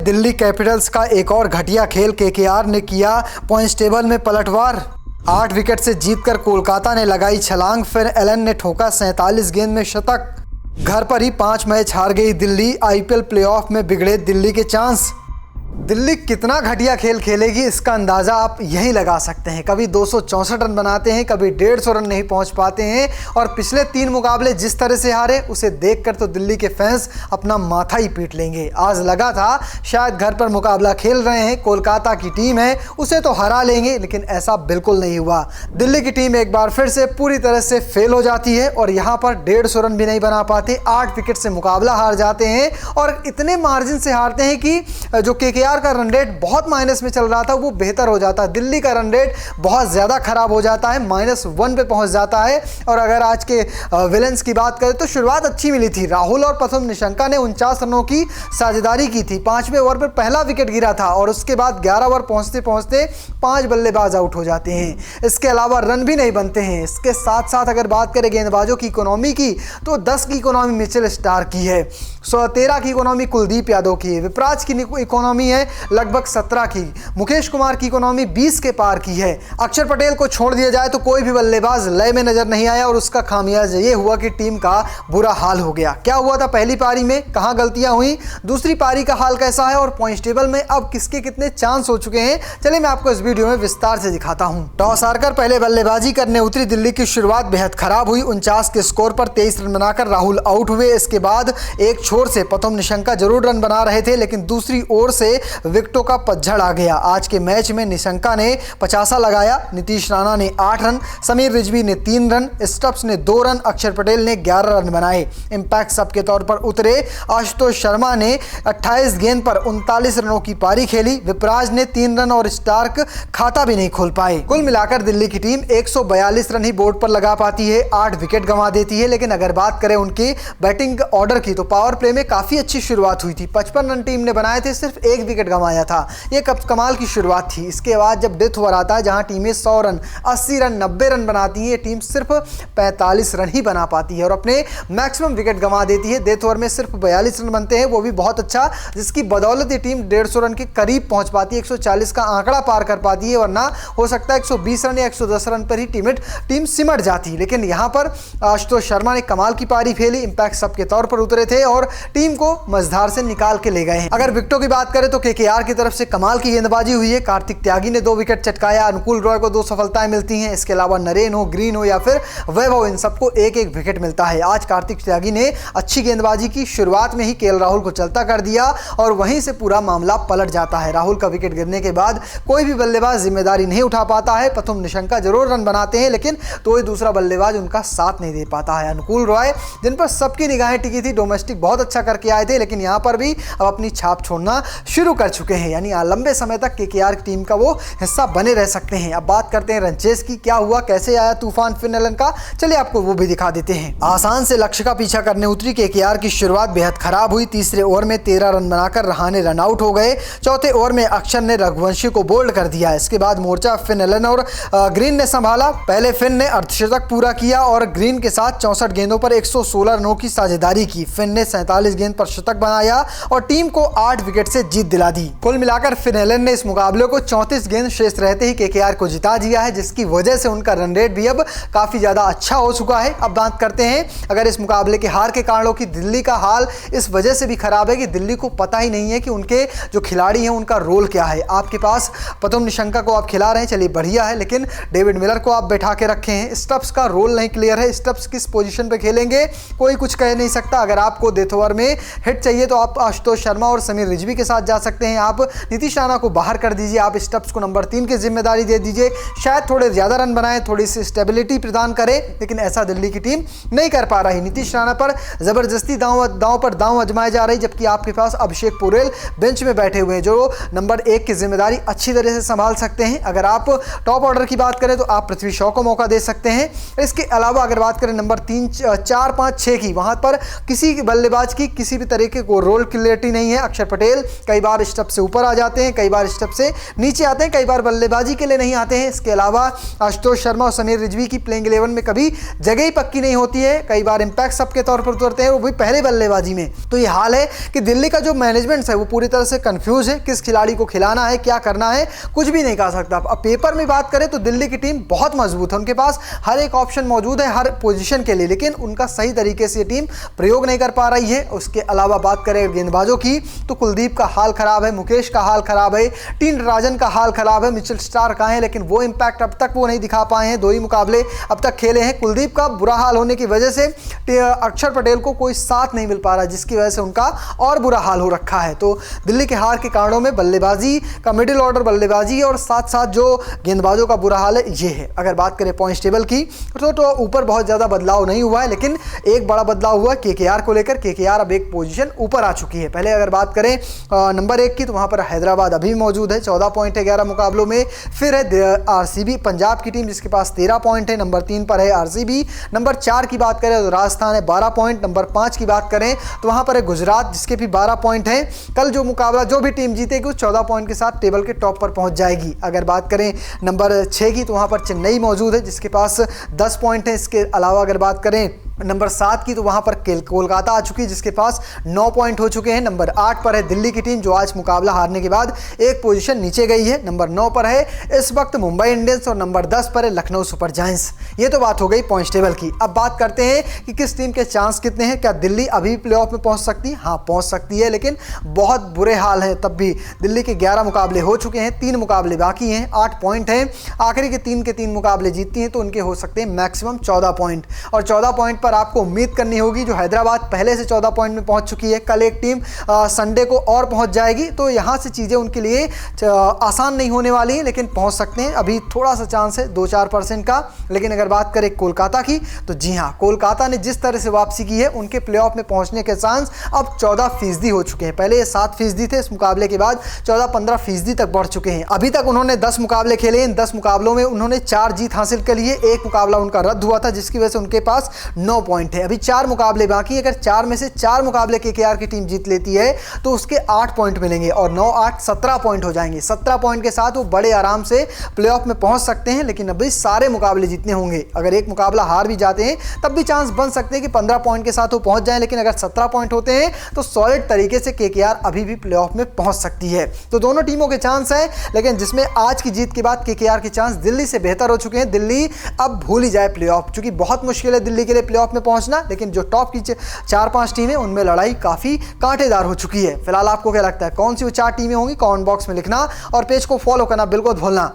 Delhi Capitals का एक और घटिया खेल। केकेआर ने किया पॉइंट्स टेबल में पलटवार। 8 विकेट से जीतकर कोलकाता ने लगाई छलांग। फिर एलन ने ठोका 47 गेंद में शतक। घर पर ही 5 मैच हार गई दिल्ली। आईपीएल प्लेऑफ में बिगड़े दिल्ली के चांस। दिल्ली कितना घटिया खेल खेलेगी इसका अंदाज़ा आप यहीं लगा सकते हैं। कभी 264 रन बनाते हैं, कभी 150 रन नहीं पहुंच पाते हैं, और पिछले 3 मुकाबले जिस तरह से हारे उसे देखकर तो दिल्ली के फैंस अपना माथा ही पीट लेंगे। आज लगा था शायद घर पर मुकाबला खेल रहे हैं, कोलकाता की टीम है, उसे तो हरा लेंगे, लेकिन ऐसा बिल्कुल नहीं हुआ। दिल्ली की टीम एक बार फिर से पूरी तरह से फेल हो जाती है और यहाँ पर 150 रन भी नहीं बना पाते। 8 विकेट से मुकाबला हार जाते हैं और इतने मार्जिन से हारते हैं कि जो केकेआर का रन रेट बहुत माइनस में चल रहा था वो बेहतर हो जाता है। दिल्ली का रन रेट बहुत ज़्यादा खराब हो जाता है, -1 पे पहुंच जाता है। और अगर आज के विलेंस की बात करें तो शुरुआत अच्छी मिली थी। राहुल और प्रथम निशंका ने 49 रनों की साझेदारी की थी। 5वें ओवर पर पहला विकेट गिरा था और उसके बाद 11 ओवर पहुंचते पहुंचते 5 बल्लेबाज आउट हो जाते हैं। इसके अलावा रन भी नहीं बनते हैं। इसके साथ साथ अगर बात करें गेंदबाजों की इकोनॉमी की तो 10 की इकोनॉमी मिचेल स्टार्क की है, 13 की इकोनॉमी कुलदीप यादव की है, विपराज की इकोनॉमी है लगभग 17 की, मुकेश कुमार की इकोनॉमी 20 के पार की है। अक्षर पटेल को छोड़ दिया जाए तो कोई भी बल्लेबाज लय में नजर नहीं आया और उसका खामियाजा ये हुआ कि टीम का बुरा हाल हो गया। क्या हुआ था पहली पारी में, कहां गलतियां हुई, दूसरी पारी का हाल कैसा है और पॉइंट्स टेबल में अब किसके कितने चांस हो चुके हैं, चलिए मैं आपको इस वीडियो में विस्तार से दिखाता हूं। टॉस हारकर पहले बल्लेबाजी करने उतरी दिल्ली की शुरुआत बेहद खराब हुई। 49 के स्कोर पर 23 रन बनाकर राहुल आउट हुए। इसके बाद एक छोर से प्रथम निशंका जरूर रन बना रहे थे, लेकिन दूसरी ओर से विकेटों का पतझड़ आ गया। आज के मैच में निशंका ने 50 लगाया, नीतीश राणा ने 8 रन, समीर रिजवी ने 3 रन, स्टप्स ने 2 रन, अक्षर पटेल ने 11 रन बनाए। इंपैक्ट सब के तौर पर उतरे आशुतोष शर्मा ने 28 गेंद पर 39 रनों की पारी खेली। विपराज ने 3 रन और स्टार्क खाता भी नहीं खोल पाए। कुल मिलाकर दिल्ली की टीम 142 रन ही बोर्ड पर लगा पाती है, 8 विकेट गंवा देती है। लेकिन अगर बात करें उनकी बैटिंग ऑर्डर की तो पावर प्ले में काफी अच्छी शुरुआत हुई थी। 55 रन टीम ने बनाए थे, सिर्फ 1 विकेट गंवाया था। ये कमाल की शुरुआत थी। इसके बाद जब डेथ ओवर आता है जहां टीमें 100 रन, 80 रन, 90 रन बनाती हैं, ये टीम सिर्फ 45 रन ही बना पाती है और अपने मैक्सिमम विकेट गंवा देती है। डेथ ओवर में सिर्फ 42 रन बनते हैं, वो भी बहुत अच्छा, जिसकी बदौलत ये टीम 150 रन के करीब पहुंच पाती है, 140 का आंकड़ा पार कर पाती है, वरना हो सकता है 120 रन या 110 रन पर ही टीम सिमट जाती। लेकिन यहां पर आशुतोष शर्मा ने कमाल की पारी खेली, इंपैक्ट सब के तौर पर उतरे थे और टीम को मझधार से निकाल के ले गए हैं। अगर विकेटों की बात करें तो केकेआर की तरफ से कमाल की गेंदबाजी हुई है। कार्तिक त्यागी ने 2 विकेट चटकाया, अनुकूल रॉय को 2 सफलताएं मिलती हैं। इसके अलावा नरेन हो, ग्रीन हो या फिर वैभव, इन सबको 1-1 विकेट मिलता है। आज कार्तिक त्यागी ने अच्छी गेंदबाजी की, शुरुआत में ही केएल राहुल को चलता कर दिया और वहीं से पूरा मामला पलट जाता है। राहुल का विकेट गिरने के बाद कोई भी बल्लेबाज जिम्मेदारी नहीं उठा पाता है। प्रथम निशंका जरूर रन बनाते हैं, लेकिन तो दूसरा बल्लेबाज उनका साथ नहीं दे पाता है। अनुकूल रॉय, जिन पर सबकी निगाहें टिकी थी, डोमेस्टिक बहुत अच्छा करके आए थे, लेकिन यहां पर भी अब अपनी छाप छोड़ना शुरू कर चुके हैं, यानी लंबे समय तक केकेआर की टीम का वो हिस्सा बने रह सकते हैं। अब बात करते हैं रनचेस की, क्या हुआ, कैसे आया तूफान फिन एलन का, चलिए आपको वो भी दिखा देते हैं। आसान से लक्ष्य का पीछा करने उतरी केकेआर की शुरुआत बेहद खराब हुई। तीसरे ओवर में 13 रन बनाकर रहाणे रन आउट हो गए। चौथे ओवर में अक्षर ने रघुवंशी को बोल्ड कर दिया। इसके बाद मोर्चा फिन एलन और ग्रीन ने संभाला। पहले फिन ने अर्धशतक पूरा किया और ग्रीन के साथ 64 गेंदों पर 116 रनों की साझेदारी की। फिन ने 47 गेंद पर शतक बनाया और टीम को 8 विकेट से जीत दिला दी। कुल मिलाकर फिन एलन ने इस मुकाबले को 34 गेंद शेष रहते ही केकेआर को जिता दिया है, जिसकी वजह से उनका रन रेट भी अब काफी ज्यादा अच्छा हो चुका है। अब बात करते हैं अगर इस मुकाबले के हार के कारणों की। दिल्ली का हाल इस वजह से भी खराब है कि दिल्ली को पता ही नहीं है कि उनके जो खिलाड़ी हैं उनका रोल क्या है। आपके पास प्रथम निशंका को आप खिला रहे हैं, चलिए बढ़िया है, लेकिन डेविड मिलर को आप बैठा के रखे हैं। स्टप्स का रोल नहीं क्लियर है, स्टप्स किस पोजीशन पे खेलेंगे कोई कुछ कह नहीं सकता। अगर आपको डेथ ओवर में हिट चाहिए तो आप आशुतोष शर्मा और समीर रिजवी के साथ जा सकते हैं। आप नीतीश राणा को बाहर कर दीजिए, आप स्टप्स को नंबर 3 की जिम्मेदारी दे दीजिए, शायद थोड़े ज्यादा रन बनाएं, थोड़ी सी स्टेबिलिटी प्रदान करें, लेकिन ऐसा दिल्ली की टीम नहीं कर पा रही। नीतीश राणा पर जबरदस्ती दांव पर दांव आजमाए जा रही, जबकि आपके पास अभिषेक पोरेल बेंच में बैठे हुए हैं जो नंबर 1 की जिम्मेदारी अच्छी तरह से संभाल सकते हैं। अगर आप टॉप ऑर्डर की बात करें तो आप पृथ्वी शॉ को मौका दे सकते हैं। इसके अलावा अगर बात करें नंबर 3, 4, 5, 6 की, वहां पर किसी बल्लेबाज बल्लेबाज की किसी भी तरीके को रोल क्लियरिटी नहीं है। अक्षर पटेल कई बार स्टेप से ऊपर आ जाते हैं, कई बार स्टेप से नीचे आते हैं, कई बार बल्लेबाजी के लिए नहीं आते हैं। इसके अलावा आशुतोष शर्मा और समीर रिजवी की प्लेइंग 11 में कभी जगह ही पक्की नहीं होती है, कई बार इंपैक्ट सब के तौर पर उतरते हैं, वो भी पहले बल्लेबाजी में। तो ये हाल है कि दिल्ली का जो मैनेजमेंट है वो पूरी तरह से कंफ्यूज है, किस खिलाड़ी को खिलाना है, क्या करना है, कुछ भी नहीं कह सकता। अब पेपर में बात करें तो दिल्ली की टीम बहुत मजबूत है, उनके पास हर एक ऑप्शन मौजूद है हर पोजीशन के लिए, लेकिन उनका सही तरीके से टीम प्रयोग नहीं कर पा रही है। उसके अलावा बात करें गेंदबाजों की तो कुलदीप का हाल खराब है, मुकेश का हाल खराब है, टी नटराजन का हाल खराब है, मिचेल स्टार्क आए हैं लेकिन वो इंपैक्ट अब तक वो नहीं दिखा पाए हैं। 2 ही मुकाबले अब तक खेले हैं। कुलदीप का बुरा हाल होने की वजह से अक्षर पटेल को कोई साथ नहीं मिल पा रहा, जिसकी वजह से उनका और बुरा हाल हो रखा है। तो दिल्ली के हार के कारणों में बल्लेबाजी का मिडिल ऑर्डर बल्लेबाजी और साथ साथ जो गेंदबाजों का बुरा हाल है ये है। अगर बात करें पॉइंट्स टेबल की तो ऊपर बहुत ज़्यादा बदलाव नहीं हुआ है, लेकिन एक बड़ा बदलाव हुआ केकेआर को लेकर। केकेआर अब एक पोजीशन ऊपर आ चुकी है। पहले अगर बात करें नंबर 1 की तो वहाँ पर हैदराबाद अभी मौजूद है, 14 पॉइंट है 11 मुकाबलों में। फिर है आरसीबी पंजाब की टीम जिसके पास 13 पॉइंट है, नंबर 3 पर है आरसीबी। नंबर 4 की बात करें तो राजस्थान है 12 पॉइंट। नंबर 5 की बात करें तो वहाँ पर है गुजरात जिसके भी 12 पॉइंट है। कल जो मुकाबला जो भी टीम जीतेगी उस 14 पॉइंट के साथ टेबल के टॉप पर पहुँच जाएगी। अगर बात करें नंबर 6 की तो वहाँ पर चेन्नई मौजूद है जिसके पास 10 पॉइंट है। इसके अलावा अगर बात करें नंबर 7 की तो वहाँ पर कोलकाता आ चुकी है जिसके पास 9 पॉइंट हो चुके हैं। नंबर 8 पर है दिल्ली की टीम जो आज मुकाबला हारने के बाद एक पोजीशन नीचे गई है। नंबर 9 पर है इस वक्त मुंबई इंडियंस और नंबर 10 पर है लखनऊ सुपर जायंट्स। ये तो बात हो गई पॉइंट्स टेबल की। अब बात करते हैं कि किस टीम के चांस कितने हैं। क्या दिल्ली अभी प्लेऑफ में पहुँच सकती है? हाँ पहुँच सकती है, लेकिन बहुत बुरे हाल हैं। तब भी दिल्ली के 11 मुकाबले हो चुके हैं, 3 मुकाबले बाकी हैं, 8 पॉइंट हैं। आखिरी के 3 मुकाबले जीतती हैं तो उनके हो सकते हैं मैक्सिमम 14 पॉइंट। और 14 पॉइंट पर आपको उम्मीद करनी होगी। जो हैदराबाद पहले से 14 पॉइंट में पहुंच चुकी है, कल एक टीम संडे को और पहुंच जाएगी, तो यहां से चीज़ें उनके लिए आसान नहीं होने वाली है, लेकिन पहुंच सकते हैं। अभी थोड़ा सा चांस है 2-4% का। लेकिन अगर बात करें कोलकाता की तो जी हाँ, कोलकाता ने जिस तरह से वापसी की है उनके प्लेऑफ में पहुंचने के चांस अब 14% हो चुके हैं। पहले ये 7% थे, इस मुकाबले के बाद 14-15% तक बढ़ चुके हैं। अभी तक उन्होंने 10 मुकाबले खेले, इन 10 मुकाबलों में उन्होंने 4 जीत हासिल कर लिए। एक मुकाबला उनका रद्द हुआ था जिसकी वजह से उनके पास 9 पॉइंट है। अभी 4 मुकाबले बाकी। अगर 4 में से 4 मुकाबले केकेआर की टीम जीत लेती है तो उसके 8 पॉइंट मिलेंगे और 9-8 17 पॉइंट हो जाएंगे। 17 पॉइंट के साथ वो बड़े आराम से प्लेऑफ में पहुंच सकते हैं, लेकिन अभी सारे मुकाबले जीतने होंगे। अगर एक मुकाबला हार भी जाते हैं तब भी चांस बन सकते हैं कि 15 पॉइंट के साथ वो पहुंच जाएं, लेकिन अगर 17 पॉइंट होते हैं तो सॉलिड तरीके से केकेआर अभी भी प्लेऑफ में पहुंच सकती है। तो दोनों टीमों के चांस हैं, लेकिन जिसमें आज की जीत के बाद केकेआर के चांस दिल्ली से बेहतर हो चुके हैं। दिल्ली अब भूल ही जाए प्लेऑफ, क्योंकि बहुत मुश्किल है दिल्ली के लिए प्लेऑफ में पहुंचना, लेकिन जो टॉप की 4-5 टीमें उनमें लड़ाई काफ़ी कांटेदार हो चुकी है। फिलहाल आपको क्या लगता है कौन सी वो 4 टीमें होंगी? कमेंट बॉक्स में लिखना और पेज को फॉलो करना बिल्कुल भूलना।